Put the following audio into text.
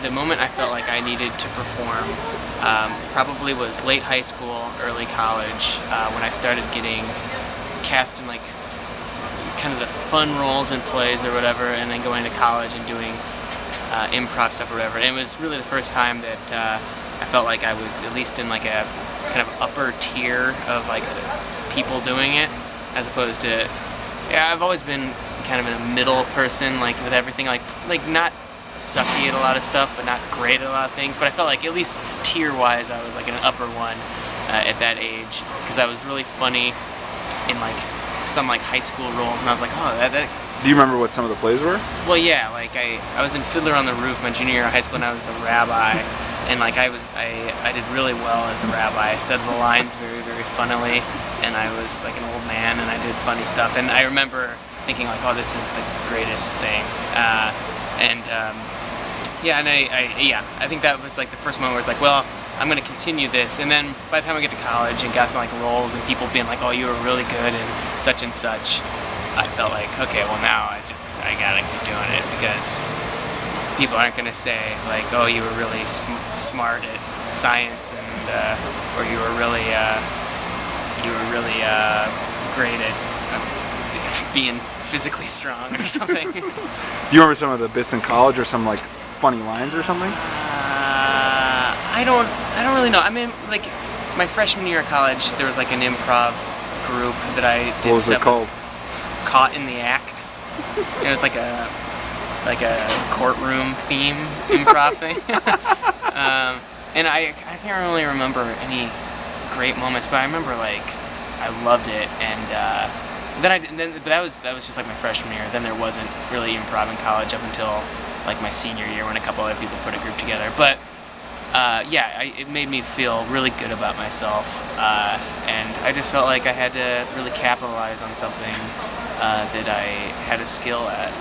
the moment I felt like I needed to perform probably was late high school, early college, when I started getting cast in like kind of the fun roles in plays or whatever, and then going to college and doing improv stuff or whatever. And it was really the first time that I felt like I was at least in like a kind of upper tier of like people doing it, as opposed to, yeah, I've always been kind of a middle person, like with everything, like not sucky at a lot of stuff, but not great at a lot of things. But I felt like at least tier-wise, I was like an upper one at that age, because I was really funny in like some like high school roles, and I was like, oh, that. Do you remember what some of the plays were? Well, yeah, like I was in Fiddler on the Roof my junior year of high school, and I was the rabbi, and like I did really well as the rabbi. I said the lines very, very funnily, and I was like an old man, and I did funny stuff. And I remember thinking like, oh, this is the greatest thing. I think that was like the first moment where it's like, well, I'm going to continue this. And then by the time I get to college and got some like roles and people being like, oh, you were really good and such, I felt like, okay, well now I gotta keep doing it, because people aren't going to say like, oh, you were really smart at science, and or you were really great at being physically strong or something. Do you remember some of the bits in college, or some like funny lines or something? I don't really know. I mean, like my freshman year of college, there was like an improv group that I did. What was stuff it called? Caught in the Act. It was like a courtroom theme improv thing. And I can't really remember any great moments, but I remember like I loved it, and but that was just like my freshman year. Then there wasn't really improv in college up until like my senior year, when a couple other people put a group together. But it made me feel really good about myself, and I just felt like I had to really capitalize on something that I had a skill at.